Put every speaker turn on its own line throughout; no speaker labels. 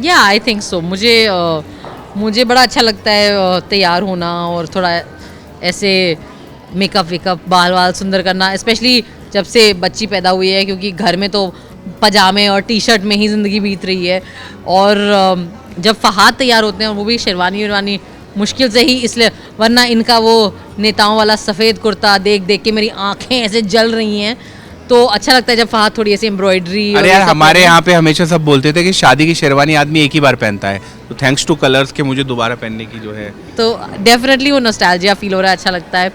या I think so मुझे बड़ा अच्छा लगता है तैयार होना और थोड़ा ऐसे मेकअप वेकअप बाल सुंदर करना, स्पेशली जब से बच्ची पैदा हुई है, क्योंकि घर में तो पजामे और टी शर्ट में ही ज़िंदगी बीत रही है। और जब फहाद तैयार होते हैं और वो भी शेरवानी वेरवानी मुश्किल से ही, इसलिए वरना इनका वो नेताओं वाला सफ़ेद कुर्ता देख देख के मेरी आंखें ऐसे जल रही हैं। तो अच्छा लगता है जब फहाद थोड़ी ऐसी एम्ब्रॉयडरी।
अरे यार हमारे यहाँ पे हमेशा सब बोलते थे कि शादी की शेरवानी आदमी एक ही बार पहनता है, तो थैंक्स टू कलर्स के मुझे दोबारा पहनने की जो है,
तो डेफिनेटली वो नॉस्टैल्जिया फील हो रहा है, अच्छा लगता है।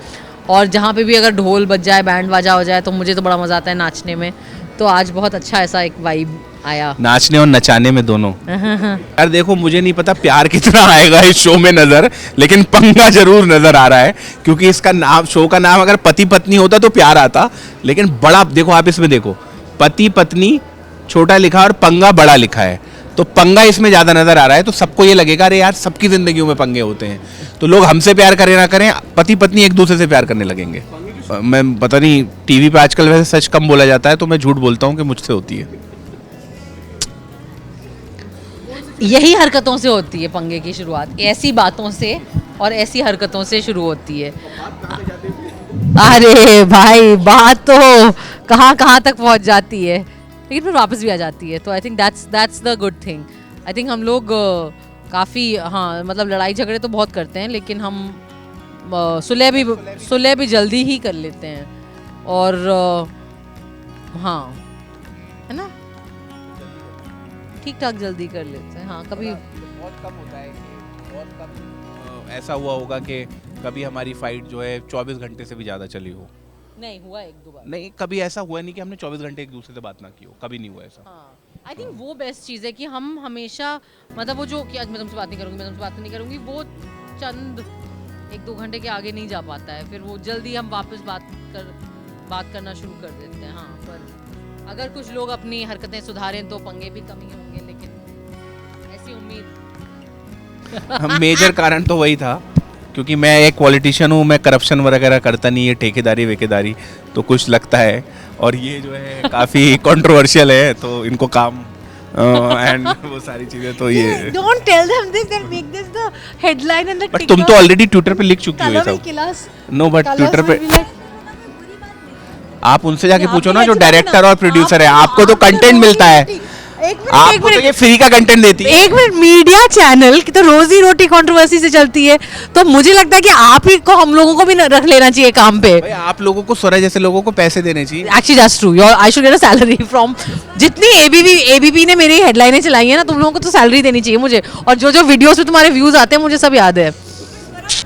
और जहाँ पे भी अगर ढोल बज जाए, बैंड बाजा हो जाए, तो मुझे तो बड़ा मज़ा आता है नाचने में। तो आज बहुत अच्छा ऐसा एक वाइब आया
नाचने और नचाने में दोनों। यार देखो मुझे नहीं पता प्यार कितना आएगा इस शो में नजर, लेकिन पंगा जरूर नजर आ रहा है, क्योंकि इसका नाम, शो का नाम अगर पति पत्नी होता तो प्यार आता, लेकिन बड़ा देखो आप इसमें देखो, पति पत्नी छोटा लिखा और पंगा बड़ा लिखा है, तो पंगा इसमें ज्यादा नजर आ रहा है। तो सबको ये लगेगा अरे यार सबकी जिंदगियों में पंगे होते हैं, तो लोग हमसे प्यार करें ना करें, पति पत्नी एक दूसरे से प्यार करने लगेंगे। मैं पता नहीं, टीवी पे आजकल वैसे सच कम बोला जाता है, तो मैं झूठ बोलता हूँ कि मुझसे होती है।
यही हरकतों से होती है पंगे की शुरुआत, ऐसी बातों से और ऐसी हरकतों से शुरू होती है। अरे भाई बात तो कहाँ कहाँ तक पहुँच जाती है, लेकिन फिर वापस भी आ जाती है। तो I think that's the good thing. I think हम लोग काफ़ी, हाँ मतलब लड़ाई झगड़े तो बहुत करते हैं, लेकिन हम सुलह भी जल्दी ही कर लेते हैं। और हाँ है ना, ठीक ठाक जल्दी कर लेते हैं। हाँ कभी
बहुत कम होता है कि बहुत कम ऐसा हुआ होगा कि कभी हमारी फाइट जो है 24 घंटे से भी ज़्यादा चली हो।
नहीं हुआ, एक दो बार
नहीं, कभी ऐसा हुआ नहीं कि हमने 24 घंटे एक दूसरे से बात ना की हो, कभी नहीं हुआ ऐसा।
हाँ आई थिंक वो बेस्ट चीज़ है कि हम हमेशा, मतलब वो जो कि आज मैं तुमसे बात नहीं करूँगी, मैं तुमसे बात नहीं करूँगी, वो चंद एक दो घंटे के आगे नहीं जा पाता है, फिर वो जल्दी हम वापस बात करना शुरू कर देते हैं। हाँ पर अगर कुछ लोग अपनी हरकतें सुधारें तो पंगे भी कम ही होंगे, लेकिन ऐसी उम्मीद।
मेजर कारण तो वही था, क्योंकि मैं एक पॉलिटिशियन हूँ, मैं करप्शन वगैरह करता नहीं है, ठेकेदारी वेकेदारी तो कुछ लगता है, और ये जो है काफ़ी कंट्रोवर्शियल है, तो इनको काम एंड वो सारी चीजें, तो ये
don't tell them this, that make this the headline and the
but तुम तो ऑलरेडी ट्विटर पे लिख चुकी हो ये सब। नो बट ट्विटर पे आप उनसे जाके पूछो ना, जो डायरेक्टर और प्रोड्यूसर है, आपको तो कंटेंट मिलता है, आपको तो ये फ्री का कंटेंट देती है।
एक मिनट, मीडिया चैनल की तो रोजी रोटी कंट्रोवर्सी से चलती है, तो मुझे लगता है कि आप ही को, हम लोगों को भी रख लेना चाहिए काम पे।
भाई आप लोगों को, स्वरा जैसे लोगों को पैसे देने चाहिए।
Actually that's true, I should get a salary from, जितनी एबीपी ने मेरी हेडलाइनें चलाई है ना, तुम लोगों को तो सैलरी देनी चाहिए मुझे, और जो जो वीडियोस में तुम्हारे व्यूज आते हैं मुझे सब याद है।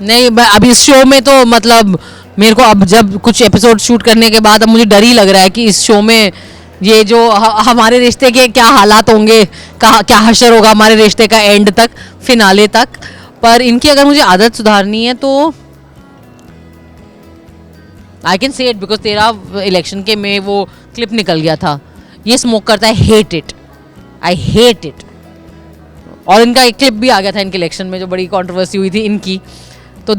नहीं अभी इस शो में तो मतलब मेरे को अब जब कुछ एपिसोड शूट करने के बाद अब मुझे डर ही लग रहा है कि इस शो में ये जो हमारे रिश्ते के क्या हालात होंगे, क्या हशर होगा हमारे रिश्ते का एंड तक, फिनाले तक। पर इनकी अगर मुझे आदत सुधारनी है तो I can say it, because तेरा इलेक्शन के में वो क्लिप निकल गया था, ये स्मोक करता है, hate it, I hate it. और इनका एक क्लिप भी आ गया था इनके इलेक्शन में जो बड़ी कंट्रोवर्सी हुई थी इनकी, तो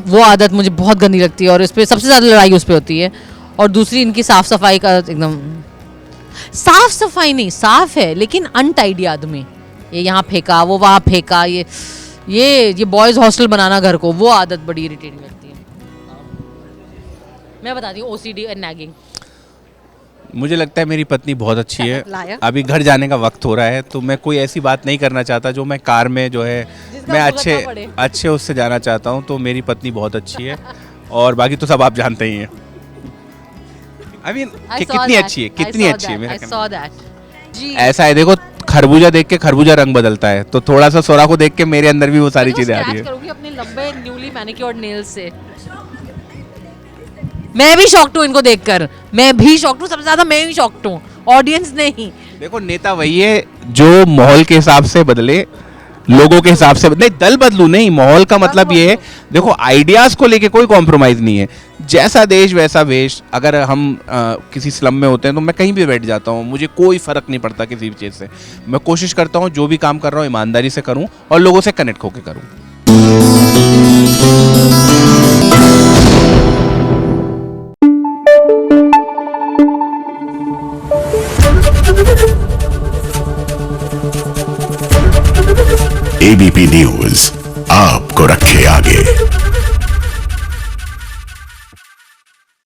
वो आदत मुझे बहुत गंदी लगती है, और इस पर सबसे ज़्यादा लड़ाई उस पर होती है। और दूसरी इनकी साफ सफाई का, एकदम साफ सफाई नहीं, साफ है लेकिन अनटाइडी आदमी, ये यहाँ फेंका वो वहाँ फेंका, ये बॉयज़ हॉस्टल बनाना घर को, वो आदत बड़ी इरिटेटिंग लगती है। मैं बताती हूँ ओसीडी एंड नैगिंग।
मुझे लगता है मेरी पत्नी बहुत अच्छी है। अभी घर जाने का वक्त हो रहा है, तो मैं कोई ऐसी बात नहीं करना चाहता जो मैं कार में जो है मैं अच्छे उससे जाना चाहता हूँ, तो मेरी पत्नी बहुत अच्छी है, और बाकी तो सब आप जानते ही हैं। I mean, कितनी अच्छी है, कितनी अच्छी है मेरा। ऐसा है देखो, खरबूजा देख के खरबूजा रंग बदलता है, तो थोड़ा सा सोरा को देख के मेरे अंदर भी वो सारी चीजें आ रही है।
करूंगी अपने लंबे न्यूली मैनिक्योर्ड नेल्स से। मैं भी शॉक्ड हूँ इनको देखकर, मैं भी शॉक्ड हूँ, सबसे ज्यादा मैं ही शॉक्ड हूँ, ऑडियंस नहीं।
देखो नेता वही है जो माहौल के हिसाब से बदले, लोगों के हिसाब से नहीं, दल बदलू नहीं, माहौल का मतलब ये है, देखो आइडियाज को लेके कोई कॉम्प्रोमाइज नहीं है, जैसा देश वैसा वेश। अगर हम किसी स्लम में होते हैं तो मैं कहीं भी बैठ जाता हूँ, मुझे कोई फर्क नहीं पड़ता किसी भी चीज़ से। मैं कोशिश करता हूँ जो भी काम कर रहा हूँ ईमानदारी से करूँ और लोगों से कनेक्ट होकर करूँ।
एबीपी न्यूज आपको रखे आगे।